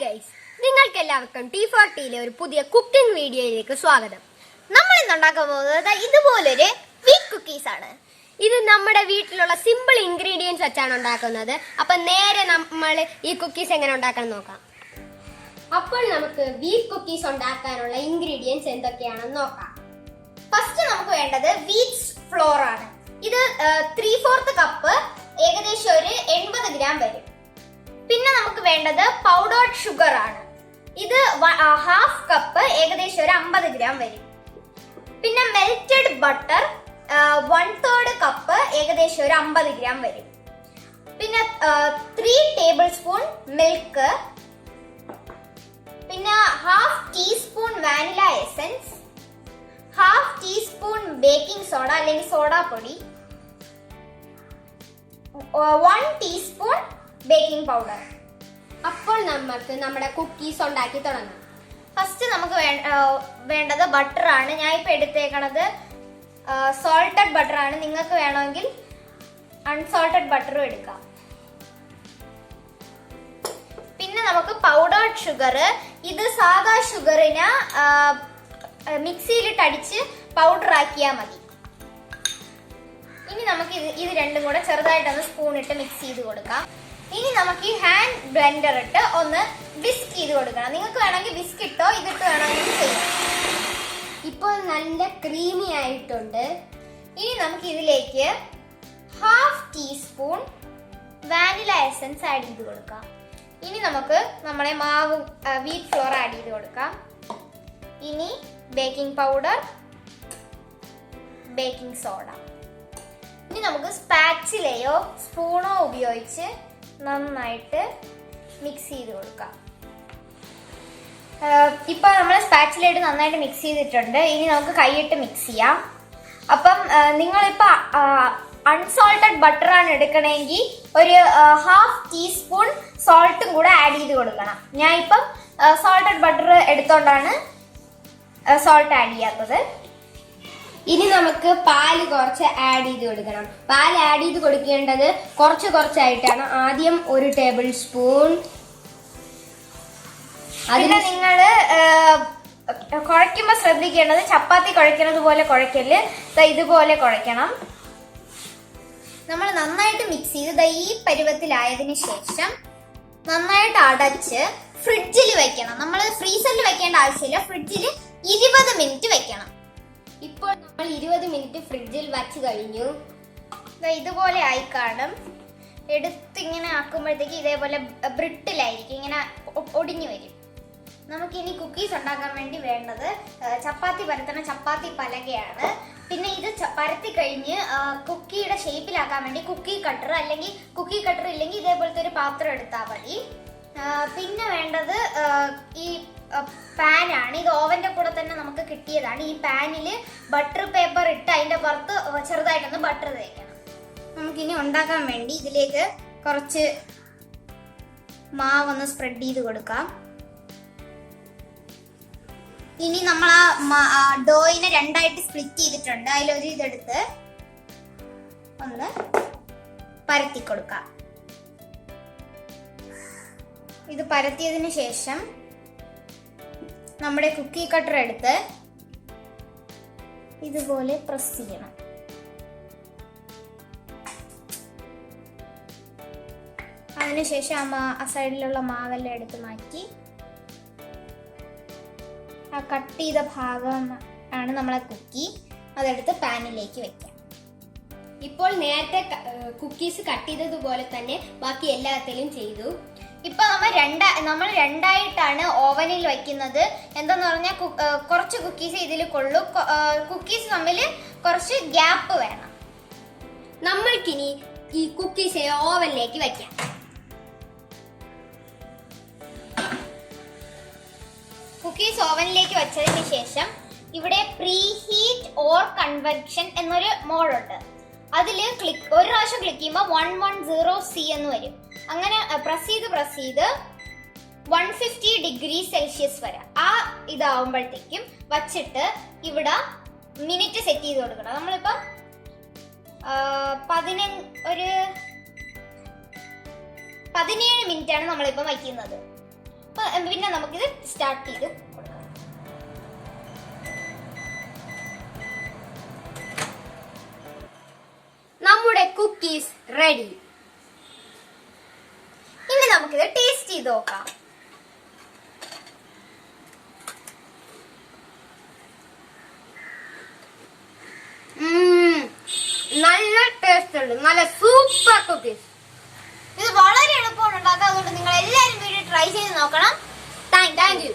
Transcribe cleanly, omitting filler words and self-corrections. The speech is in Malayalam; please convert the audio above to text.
ഗൈസ്, നിങ്ങൾക്ക് എല്ലാവർക്കും T4Tയിലെ ഒരു പുതിയ കുക്കിംഗ് വീഡിയോയിലേക്ക് സ്വാഗതം. നമ്മൾ ഇന്ന് ഉണ്ടാക്കാൻ പോകുന്നത് ഇതുപോലൊരു വീറ്റ് കുക്കീസ് ആണ്. ഇത് നമ്മുടെ വീട്ടിലുള്ള സിമ്പിൾ ഇൻഗ്രീഡിയൻസ് വെച്ചാണ് ഉണ്ടാക്കുന്നത്. അപ്പൊ നേരെ നമ്മൾ ഈ കുക്കീസ് എങ്ങനെ ഉണ്ടാക്കണം നോക്കാം. അപ്പോൾ നമുക്ക് വീറ്റ് കുക്കീസ് ഉണ്ടാക്കാനുള്ള ഇൻഗ്രീഡിയൻസ് എന്തൊക്കെയാണെന്ന് നോക്കാം. ഫസ്റ്റ് നമുക്ക് വേണ്ടത് വീറ്റ് ഫ്ലോർ ആണ്. ഇത് 3/4 കപ്പ്, ഏകദേശം ഒരു 80 ഗ്രാം വരും. പിന്നെ നമുക്ക് വേണ്ടത് പൗഡേർഡ് ഷുഗർ ആണ്. ഇത് 1/2 കപ്പ്, ഏകദേശം ഒരു 50 ഗ്രാം വരും. പിന്നെ മെൽറ്റഡ് ബട്ടർ 1/3 കപ്പ്, ഏകദേശം ഒരു 50 ഗ്രാം വരും. പിന്നെ 3 ടേബിൾ സ്പൂൺ മിൽക്ക്, പിന്നെ 1/2 teaspoon vanilla essence, 1/2 teaspoon baking soda അല്ലെങ്കിൽ സോഡാപ്പൊടി, 1 ടീസ്പൂൺ ബേക്കിംഗ് പൗഡർ. അപ്പോൾ നമുക്ക് നമ്മുടെ കുക്കീസ് ഉണ്ടാക്കി തുടങ്ങാം. ഫസ്റ്റ് നമുക്ക് വേണ്ടത് ബട്ടർ ആണ്. ഞാൻ ഇപ്പൊ എടുത്തേക്കണത് സോൾട്ടഡ് ബട്ടർ ആണ്. നിങ്ങൾക്ക് വേണമെങ്കിൽ അൺസോൾട്ടഡ് ബട്ടറും എടുക്കാം. പിന്നെ നമുക്ക് പൗഡേർഡ് ഷുഗർ. ഇത് സാധാ ഷുഗറിന് മിക്സിയിലിട്ട് അടിച്ച് പൗഡർ ആക്കിയാൽ മതി. ഇനി നമുക്ക് ഇത് രണ്ടും കൂടെ ചെറുതായിട്ടൊന്ന് സ്പൂൺ ഇട്ട് മിക്സ് ചെയ്ത് കൊടുക്കാം. ഇനി നമുക്ക് ഈ ഹാൻഡ് ബ്ലെൻഡർ ഇട്ട് ഒന്ന് വിസ്ക് ചെയ്ത് കൊടുക്കണം. നിങ്ങൾക്ക് വേണമെങ്കിൽ വിസ്ക് ഇട്ടോ ഇതിട്ട് വേണമെങ്കിൽ ചെയ്യാം. ഇപ്പോൾ നല്ല ക്രീമി ആയിട്ടുണ്ട്. ഇനി നമുക്ക് ഇതിലേക്ക് 1/2 ടീസ്പൂൺ വാനില എസൻസ് ആഡ് ചെയ്ത് കൊടുക്കാം. ഇനി നമുക്ക് നമ്മളെ മാവ് വീറ്റ് ഫ്ലോർ ആഡ് ചെയ്ത് കൊടുക്കാം. ഇനി ബേക്കിംഗ് പൗഡർ, ബേക്കിംഗ് സോഡ. ഇനി നമുക്ക് സ്പാച്ചിലയോ സ്പൂണോ ഉപയോഗിച്ച് നന്നായിട്ട് മിക്സ് ചെയ്ത് കൊടുക്കാം. ഇപ്പൊ നമ്മൾ സ്പാച്ചിലയിട്ട് നന്നായിട്ട് മിക്സ് ചെയ്തിട്ടുണ്ട്. ഇനി നമുക്ക് കൈയിട്ട് മിക്സ് ചെയ്യാം. അപ്പം നിങ്ങളിപ്പോൾ അൺസോൾട്ടഡ് ബട്ടർ ആണ് എടുക്കണമെങ്കിൽ ഒരു 1/2 ടീസ്പൂൺ സോൾട്ടും കൂടെ ആഡ് ചെയ്ത് കൊടുക്കണം. ഞാൻ ഇപ്പം സോൾട്ടഡ് ബട്ടർ എടുത്തോണ്ടാണ് സോൾട്ട് ആഡ് ചെയ്യാത്തത്. ഇനി നമുക്ക് പാല് കുറച്ച് ആഡ് ചെയ്ത് കൊടുക്കണം. പാല് ആഡ് ചെയ്ത് കൊടുക്കേണ്ടത് കുറച്ചായിട്ടാണ്. ആദ്യം 1 ടേബിൾ സ്പൂൺ. അതിന് നിങ്ങൾ കുഴയ്ക്കുമ്പോൾ ശ്രദ്ധിക്കേണ്ടത് ചപ്പാത്തി കുഴയ്ക്കുന്നത് പോലെ കുഴയ്ക്കല്. ഇതുപോലെ കുഴയ്ക്കണം. നമ്മൾ നന്നായിട്ട് മിക്സ് ചെയ്ത് ഈ പരുവത്തിലായതിനു ശേഷം നന്നായിട്ട് അടച്ച് ഫ്രിഡ്ജിൽ വെക്കണം. നമ്മൾ ഫ്രീസറിൽ വെക്കേണ്ട ആവശ്യമില്ല. ഫ്രിഡ്ജിൽ 20 മിനിറ്റ് വെക്കണം. ഇപ്പോൾ നമ്മൾ 20 മിനിറ്റ് ഫ്രിഡ്ജിൽ വച്ച് കഴിഞ്ഞു. ഇതുപോലെ ആയി കാണും. എടുത്തിങ്ങനെ ആക്കുമ്പോഴത്തേക്ക് ഇതേപോലെ ബ്രിട്ടിലായിരിക്കും, ഇങ്ങനെ ഒടിഞ്ഞു വരും. നമുക്കിനി കുക്കീസ് ഉണ്ടാക്കാൻ വേണ്ടി വേണ്ടത് ചപ്പാത്തി പരത്തണ ചപ്പാത്തി പലകയാണ്. പിന്നെ ഇത് പരത്തി കഴിഞ്ഞ് കുക്കിയുടെ ഷേപ്പിലാക്കാൻ വേണ്ടി കുക്കി കട്ടർ, അല്ലെങ്കിൽ കുക്കി കട്ടർ ഇല്ലെങ്കിൽ ഇതേപോലത്തെ ഒരു പാത്രം എടുത്താൽ മതി. പിന്നെ വേണ്ടത് ഈ പാനാണ്. ഇത് ഓവന്റെ കൂടെ തന്നെ നമുക്ക് കിട്ടിയതാണ്. ഈ പാനിൽ ബട്ടർ പേപ്പർ ഇട്ട് അതിന്റെ പുറത്ത് ചെറുതായിട്ടൊന്ന് ബട്ടർ തേക്കണം. നമുക്കിനി ഉണ്ടാക്കാൻ വേണ്ടി ഇതിലേക്ക് കുറച്ച് മാവൊന്ന് സ്പ്രെഡ് ചെയ്ത് കൊടുക്കാം. ഇനി നമ്മൾ ആ ഡോയിനെ രണ്ടായിട്ട് സ്പ്ലിറ്റ് ചെയ്തിട്ടുണ്ട്. അതിലൊരു ഇതെടുത്ത് ഒന്ന് പരത്തി കൊടുക്കാം. ഇത് പരത്തിയതിന് ശേഷം നമ്മുടെ കുക്കി കട്ടർ എടുത്ത് ഇതുപോലെ പ്രസ് ചെയ്യണം. അതിനുശേഷം ആ സൈഡിലുള്ള മാവെല്ലാം എടുത്ത് മാറ്റി ആ കട്ട് ചെയ്ത ഭാഗം ആണ് നമ്മളെ കുക്കി. അതെടുത്ത് പാനിലേക്ക് വെക്കാം. ഇപ്പോൾ നേരത്തെ കുക്കീസ് കട്ട് ചെയ്തതുപോലെ തന്നെ ബാക്കി എല്ലാത്തിലും ചെയ്തു. ഇപ്പൊ നമ്മൾ രണ്ടായിട്ടാണ് ഓവനിൽ വയ്ക്കുന്നത്. എന്താന്ന് പറഞ്ഞാൽ കുറച്ച് കുക്കീസ് ഇതിൽ കൊള്ളു. കുക്കീസ് തമ്മിൽ കുറച്ച് ഗ്യാപ്പ് വേണം. നമ്മൾക്കിനി ഈ കുക്കീസ് ഓവനിലേക്ക് വയ്ക്കാം. കുക്കീസ് ഓവനിലേക്ക് വെച്ചതിന് ശേഷം ഇവിടെ പ്രീ ഹീറ്റ് ഓർ കൺവെക്ഷൻ എന്നൊരു മോഡുണ്ട്. അതിൽ ഒരു പ്രാവശ്യം ക്ലിക്ക് ചെയ്യുമ്പോൾ 110C എന്ന് വരും. അങ്ങനെ പ്രസ് ചെയ്ത് 150 ഡിഗ്രി സെൽഷ്യസ് വരെ ആ ഇതാവുമ്പോഴത്തേക്കും വച്ചിട്ട് ഇവിടെ മിനിറ്റ് സെറ്റ് ചെയ്ത് കൊടുക്കണം. നമ്മളിപ്പം 17 മിനിറ്റ് ആണ് നമ്മളിപ്പം വയ്ക്കുന്നത്. പിന്നെ നമുക്കിത് സ്റ്റാർട്ട് ചെയ്ത് കൊടുക്കാം. നമ്മുടെ കുക്കീസ് റെഡി. ഇനി നമുക്കിത് ടേസ്റ്റ് ചെയ്ത് നോക്കാം. നല്ല ടേസ്റ്റ് ഉണ്ട്, നല്ല സൂപ്പർ കുക്കീസ്. ഇത് വളരെ എളുപ്പമാണ് ഉണ്ടാക്കാൻ. അതുകൊണ്ട് നിങ്ങൾ എല്ലാവരും വീഡിയോ ട്രൈ ചെയ്ത് നോക്കണം. Thank you.